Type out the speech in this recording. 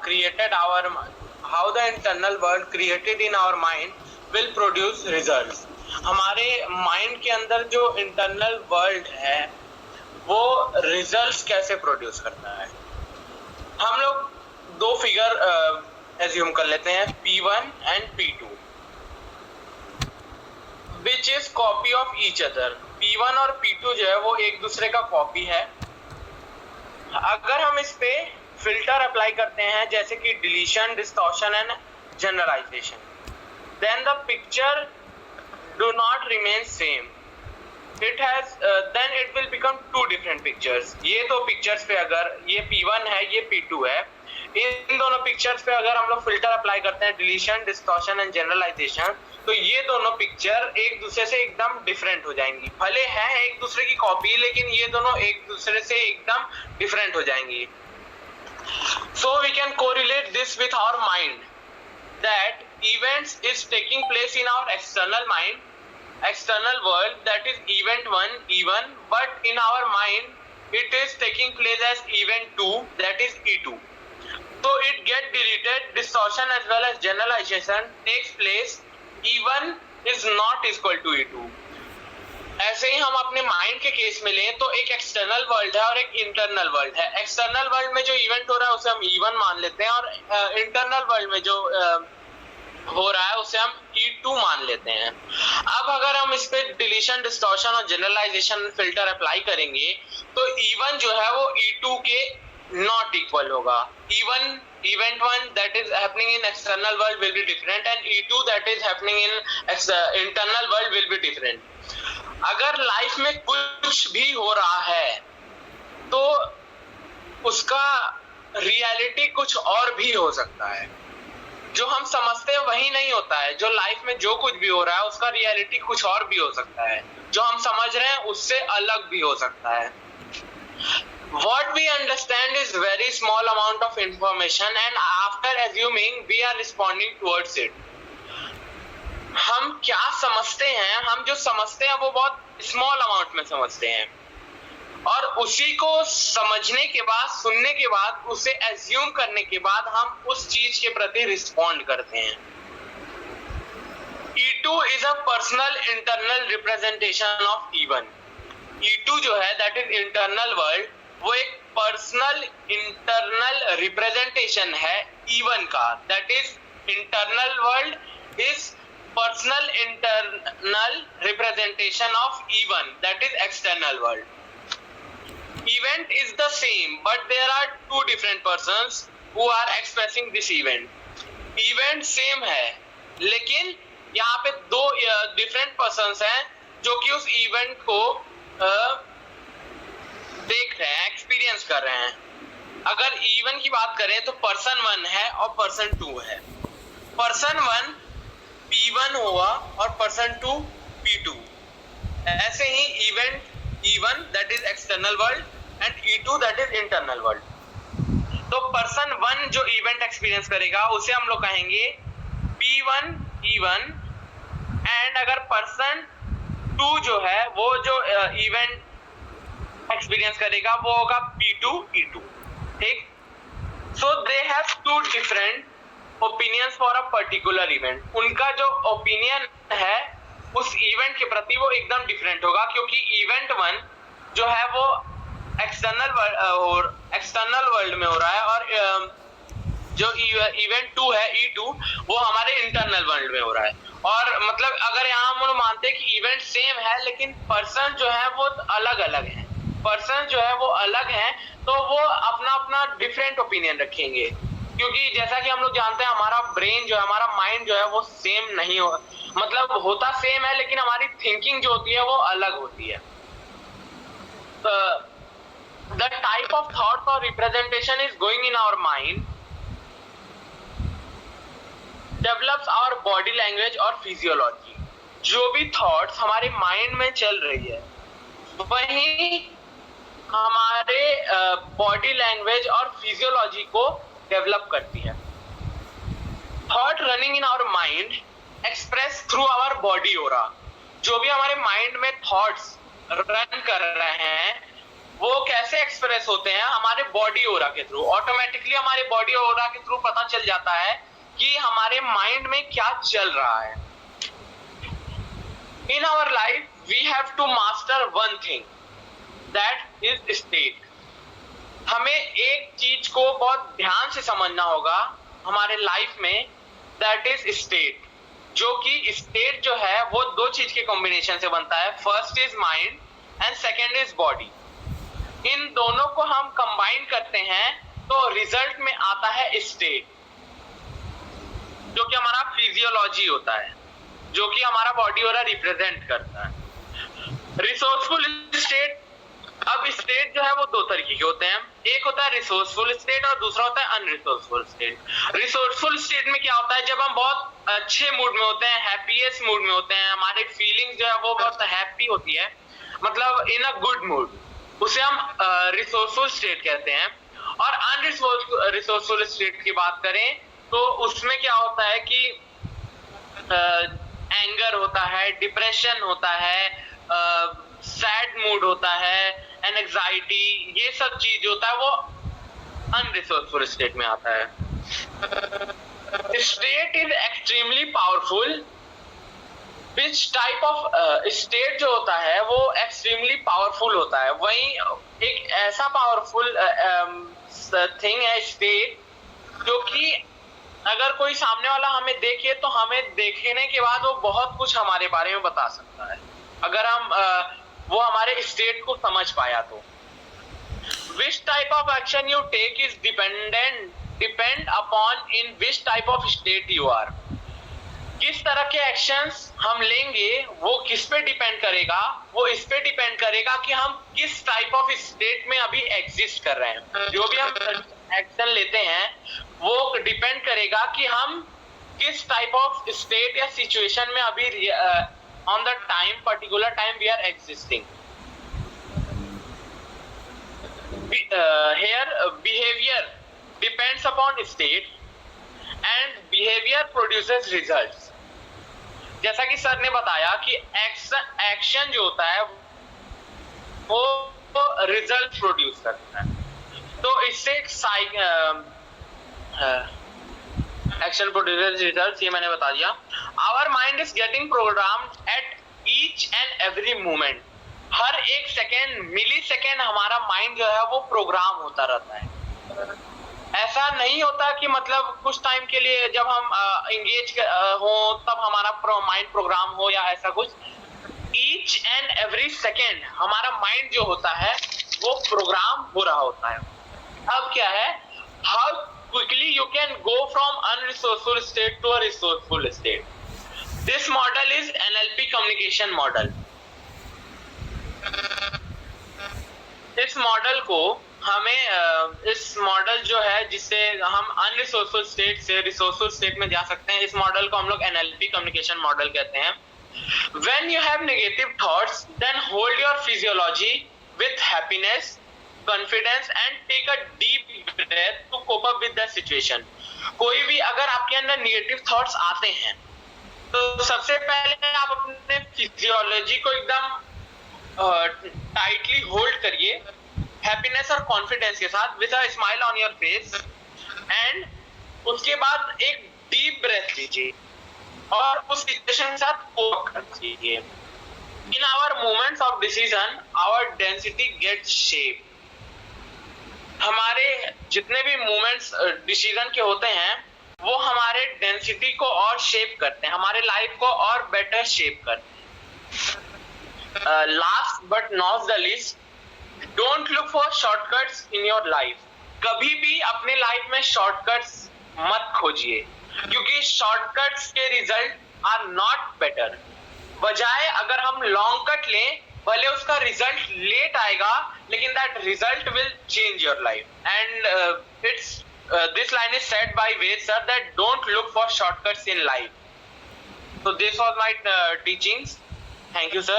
created our how the internal world created in our mind will produce results. हमारे mind के अंदर जो internal world है वो रिजल्ट्स कैसे प्रोड्यूस करता है. हम लोग दो फिगर एज्यूम कर लेते हैं, P1 and P2, which is copy of each other. P1 और P2 जो है वो एक दूसरे का कॉपी है. अगर हम इस पे फिल्टर अप्लाई करते हैं जैसे कि deletion, distortion and generalisation, then the picture do not remain same. It has then it will become two different pictures. ये दो पिक्चर्स पे अगर ये P1 है ये P2 है, इन दोनों पिक्चर्स पे अगर हम लोग फिल्टर अप्लाई करते हैं डिलीशन, डिस्टॉर्शन एंड जनरलाइजेशन, तो ये दोनों पिक्चर एक दूसरे से एकदम डिफरेंट हो जाएंगी. भले हैं एक दूसरे की कॉपी, लेकिन ये दोनों एक दूसरे से एकदम डिफरेंट हो जाएंगी. So we can correlate this with our mind, that events is taking place in our external mind, external world, that is event 1 E1, but in our mind it is taking place as event 2, that is E2. So it get deleted. Distortion as well as generalization takes place. E1 is not equal to E2. ऐसे ही हम अपने mind के case में लें तो एक external world है और एक इंटरनल वर्ल्ड है. एक्सटर्नल वर्ल्ड में जो इवेंट हो रहा है उसे हम E1 मान लेते हैं, और इंटरनल वर्ल्ड में जो हो रहा है उसे हम E2 मान लेते हैं. अब अगर हम इस पे डिलीशन, डिस्टॉर्शन और जनरलाइजेशन फिल्टर अप्लाई करेंगे तो E1 जो है वो E2 के नॉट इक्वल होगा. E1 event 1 that is happening in external world will be different, and E2 that is happening in internal world will be different. अगर life में कुछ भी हो रहा है तो उसका रियलिटी कुछ और भी हो सकता है. जो हम समझते हैं वही नहीं होता है. जो लाइफ में जो कुछ भी हो रहा है उसका रियलिटी कुछ और भी हो सकता है. जो हम समझ रहे हैं उससे अलग भी हो सकता है. What we understand is very small amount of information, and after assuming we are responding towards it. हम क्या समझते हैं, हम जो समझते हैं वो बहुत स्मॉल अमाउंट में समझते हैं, और उसी को समझने के बाद, सुनने के बाद, उसे एज्यूम करने के बाद हम उस चीज के प्रति रिस्पॉन्ड करते हैं. E2 is a personal internal representation of E1. E2 जो है that is internal world, वो एक पर्सनल इंटरनल रिप्रेजेंटेशन है E1 का. that is internal world is personal internal representation of E1, that is external world. Event is the same, but there are two different persons who are expressing this event. Event same है, लेकिन यहाँ पे दो different persons हैं जो कि उस event को देख रहे हैं, एक्सपीरियंस कर रहे हैं. अगर E1 की बात करें तो पर्सन 1 है और पर्सन 2 है. पर्सन 1 P1 हुआ और पर्सन 2 P2. ऐसे ही event E1 that is external world and E2 that is internal world. तो पर्सन 1 जो इवेंट एक्सपीरियंस करेगा उसे हम लोग कहेंगे P1 E1, एंड अगर पर्सन 2 जो है वो जो इवेंट एक्सपीरियंस करेगा वो होगा P2 E2. ठीक. So they have two different opinions for a particular event. उनका जो ओपिनियन है उस इवेंट के प्रति वो एकदम डिफरेंट होगा, क्योंकि इवेंट 1 जो है वो एक्सटर्नल वर्ल्ड में हो रहा है, और जो इवेंट 2 है E2 वो हमारे इंटरनल वर्ल्ड में हो रहा है. और मतलब अगर यहाँ हम मानते हैं कि इवेंट सेम है लेकिन पर्सन जो है वो अलग अलग है, पर्सन जो है वो अलग है, तो वो अपना अपना डिफरेंट ओपिनियन रखेंगे. क्योंकि जैसा कि हम लोग जानते हैं हमारा ब्रेन जो है, हमारा माइंड जो है वो सेम नहीं हो, मतलब होता सेम है लेकिन हमारी थिंकिंग जो होती है वो अलग होती है. The type of thoughts or representation is going in our mind develops our body language और physiology. जो भी थॉट्स हमारे माइंड में चल रही है वही हमारे बॉडी लैंग्वेज और फिजियोलॉजी को डेवलप करती है. Thought running in our mind express through our body aura. जो भी हमारे माइंड में थॉट्स रन कर रहे हैं वो कैसे एक्सप्रेस होते हैं? हमारे बॉडी ओरा के थ्रू। ऑटोमेटिकली हमारे बॉडी ओरा के थ्रू पता चल जाता है कि हमारे माइंड में क्या चल रहा है। In our life we have to master one thing, that is state. हमें एक चीज को बहुत ध्यान से समझना होगा हमारे लाइफ में, दैट इज स्टेट। जो कि स्टेट जो है वो दो चीज के कॉम्बिनेशन से बनता है, first is mind and second is body. इन दोनों को हम कंबाइन करते हैं तो रिजल्ट में आता है स्टेट, जो कि हमारा फिजियोलॉजी होता है, जो कि हमारा बॉडी वाला रिप्रेजेंट करता है। रिसोर्सफुल स्टेट, अब स्टेट जो है वो दो तरीके के होते हैं, एक होता है रिसोर्सफुल स्टेट और दूसरा होता है अनरिसोर्सफुल स्टेट। रिसोर्सफुल स्टेट में क्या होता है, जब हम बहुत अच्छे मूड में होते हैं, हैप्पीएस्ट मूड में होते हैं, हमारी फीलिंग जो है वो बहुत हैप्पी होती है, मतलब इन अ गुड मूड, उसे हम रिसोर्सफुल स्टेट कहते हैं। और अनरिसोर्सफुल स्टेट की बात करें तो उसमें क्या होता है कि एंगर होता है, डिप्रेशन होता है, सैड मूड होता है, एंजाइटी, ये सब चीज होता है वो अनरिसोर्सफुल स्टेट में आता है। State is extremely powerful. Which type of state जो होता है वो एक्सट्रीमली पावरफुल होता है। वहीं एक ऐसा पावरफुल थिंग है स्टेट, जो कि अगर कोई सामने वाला हमें देखे तो हमें देखने के बाद वो बहुत कुछ हमारे बारे में बता सकता है, अगर हम वो हमारे स्टेट को समझ पाया तो। Which type of action you take is depend upon in which type of state you are. किस तरह के एक्शंस हम लेंगे वो किस पे डिपेंड करेगा, वो इस पे डिपेंड करेगा कि हम किस टाइप ऑफ स्टेट में अभी एग्जिस्ट कर रहे हैं। जो भी हम एक्शन लेते हैं वो डिपेंड करेगा कि हम किस टाइप ऑफ स्टेट या सिचुएशन में अभी on the time, particular time we are existing. Here behavior depends upon state and behavior produces results। जैसा कि सर ने बताया कि एक्शन जो होता है वो रिजल्ट प्रोड्यूस करता है, तो इससे एक्शन प्रोड्यूसेस रिजल्ट, ये मैंने बता दिया। Our mind is getting programmed at each and every moment. हर एक सेकेंड, मिली सेकेंड हमारा माइंड जो है वो प्रोग्राम होता रहता है। ऐसा नहीं होता कि मतलब कुछ टाइम के लिए जब हम एंगेज हो तब हमारा माइंड प्रोग्राम हो या ऐसा कुछ। ईच एंड एवरी सेकेंड हमारा माइंड जो होता है वो प्रोग्राम हो रहा होता है। अब क्या है, how quickly you can go from unresourceful state to a resourceful state. This model is NLP communication model. इस मॉडल को हमें इस मॉडल जो है जिससे हम अनरिसोर्सफुल स्टेट से रिसोर्सफुल स्टेट में जा सकते हैं, इस मॉडल को हम लोग एनएलपी कम्युनिकेशन मॉडल कहते हैं। When you have negative thoughts, then hold your physiology with happiness, confidence and take a deep breath to cope up with the situation। कोई भी अगर आपके अंदर नेगेटिव थॉट्स आते हैं तो सबसे पहले आप अपने फिजियोलॉजी को एकदम टाइटली होल्ड करिए, हैप्पीनेस और कॉन्फिडेंस के साथ, with a smile on your face, and उसके बाद एक डीप ब्रेथ लीजिए और उस सिचुएशन के साथ कोप कीजिए। In our moments of decision our density gets shape. हमारे जितने भी मोमेंट्स डिसीजन के होते हैं वो हमारे डेंसिटी को और शेप करते हैं, हमारे लाइफ को और बेटर शेप करते हैं। Last but not the least, don't look for shortcuts in your life. कभी भी अपने लाइफ में शॉर्टकट्स मत खोजिए, क्योंकि शॉर्टकट्स के रिजल्ट आर नॉट बेटर। बजाय अगर हम लॉन्ग कट लें, भले उसका रिजल्ट लेट आएगा लेकिन that result will change your life. And it's this line is said by Ved sir that don't look for shortcuts in life. So this was my teachings. Thank you sir.